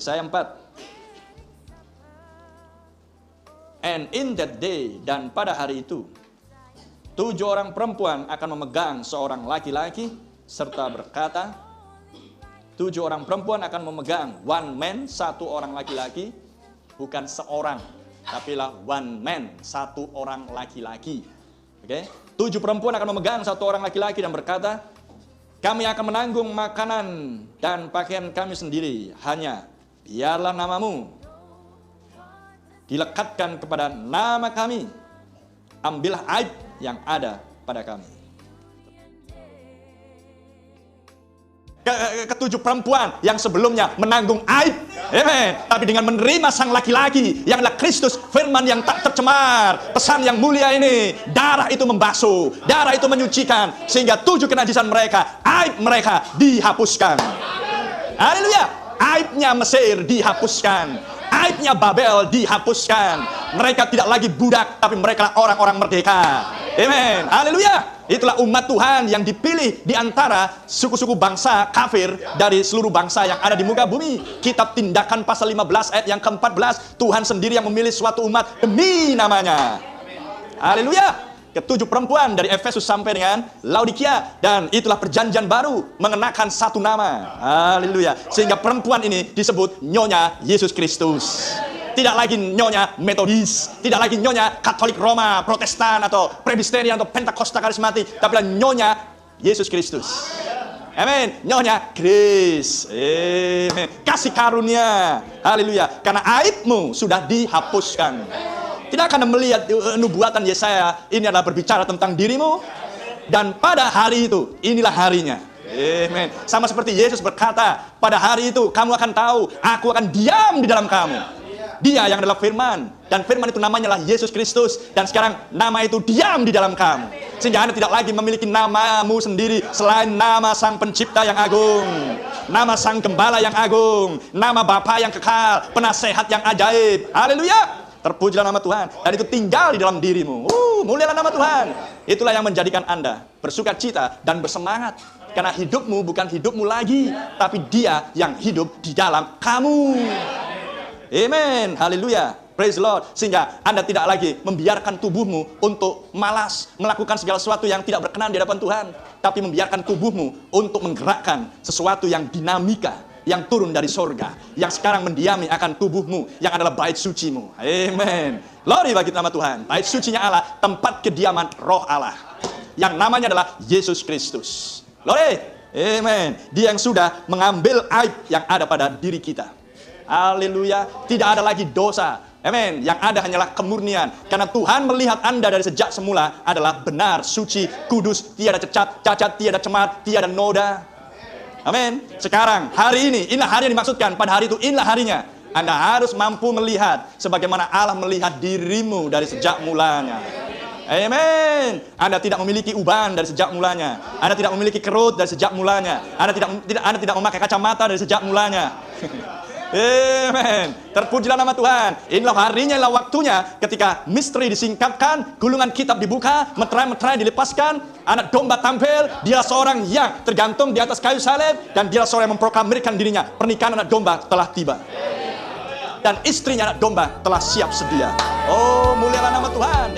Yesaya 4. And in that day, dan pada hari itu, 7 orang perempuan akan memegang seorang laki-laki, serta berkata, 7 orang perempuan akan memegang one man, 1 orang laki-laki, bukan seorang, tapi lah one man, 1 orang laki-laki. Oke? 7 perempuan akan memegang 1 orang laki-laki dan berkata, kami akan menanggung makanan dan pakaian kami sendiri, hanya biarlah namamu dilekatkan kepada nama kami, ambillah aib yang ada pada kami. Ketujuh perempuan yang sebelumnya menanggung aib, amen, tapi dengan menerima sang laki-laki yang adalah Kristus, firman yang tak tercemar, pesan yang mulia ini, darah itu membasuh, darah itu menyucikan, sehingga 7 kenajisan mereka, aib mereka dihapuskan. Haleluya. Aibnya Mesir dihapuskan, aibnya Babel dihapuskan. Mereka tidak lagi budak, tapi mereka orang-orang merdeka. Amen. Haleluya. Itulah umat Tuhan yang dipilih di antara suku-suku bangsa kafir dari seluruh bangsa yang ada di muka bumi. Kitab Tindakan pasal 15 ayat yang ke-14, Tuhan sendiri yang memilih suatu umat demi namanya. Haleluya. Ke-7 perempuan dari Efesus sampai dengan Laodikia, dan itulah perjanjian baru mengenakan satu nama. Haleluya. Sehingga perempuan ini disebut Nyonya Yesus Kristus. Tidak lagi nyonya Metodis, tidak lagi nyonya Katolik Roma, Protestan, atau Presbyterian, atau Pentakosta Karismatik, tapi nyonya Yesus Kristus. Amin. Nyonya Kris. Amin. Kasih karunia. Haleluya. Karena aibmu sudah dihapuskan. Tidak akan melihat nubuatan Yesaya ini adalah berbicara tentang dirimu, dan pada hari itu, inilah harinya. Amin. Sama seperti Yesus berkata, pada hari itu kamu akan tahu, aku akan diam di dalam kamu. Dia yang adalah firman, dan firman itu namanya adalah Yesus Kristus, dan sekarang nama itu diam di dalam kamu, sehingga Anda tidak lagi memiliki namamu sendiri selain nama Sang Pencipta yang agung, nama Sang Gembala yang agung, nama Bapa yang kekal, penasehat yang ajaib. Haleluya. Terpujilah nama Tuhan, dan itu tinggal di dalam dirimu. Mulialah nama Tuhan. Itulah yang menjadikan Anda bersuka cita dan bersemangat, karena hidupmu bukan hidupmu lagi, tapi Dia yang hidup di dalam kamu. Amen. Haleluya. Praise the Lord. Sehingga Anda tidak lagi membiarkan tubuhmu untuk malas melakukan segala sesuatu yang tidak berkenan di hadapan Tuhan, tapi membiarkan tubuhmu untuk menggerakkan sesuatu yang dinamika, yang turun dari sorga, yang sekarang mendiami akan tubuhmu, yang adalah bait sucimu. Amen. Glory bagi nama Tuhan. Bait sucinya Allah, tempat kediaman roh Allah, yang namanya adalah Yesus Kristus. Glory. Amen. Dia yang sudah mengambil aib yang ada pada diri kita. Haleluya. Tidak ada lagi dosa. Amen. Yang ada hanyalah kemurnian. Karena Tuhan melihat Anda dari sejak semula adalah benar, suci, kudus, tiada cacat, tiada cemar, tiada noda. Amin. Sekarang, hari ini, inilah hari yang dimaksudkan. Pada hari itu, inilah harinya. Anda harus mampu melihat sebagaimana Allah melihat dirimu dari sejak mulanya. Amin. Anda tidak memiliki uban dari sejak mulanya. Anda tidak memiliki kerut dari sejak mulanya. Anda tidak memakai kacamata dari sejak mulanya. Amen. Terpujilah nama Tuhan. Inilah harinya, inilah waktunya ketika misteri disingkapkan, gulungan kitab dibuka, meterai-meterai dilepaskan, anak domba tampil. Dia seorang yang tergantung di atas kayu salib, dan dia seorang yang memproklamirkan dirinya. Pernikahan anak domba telah tiba, dan istrinya anak domba telah siap sedia. Oh, mulialah nama Tuhan.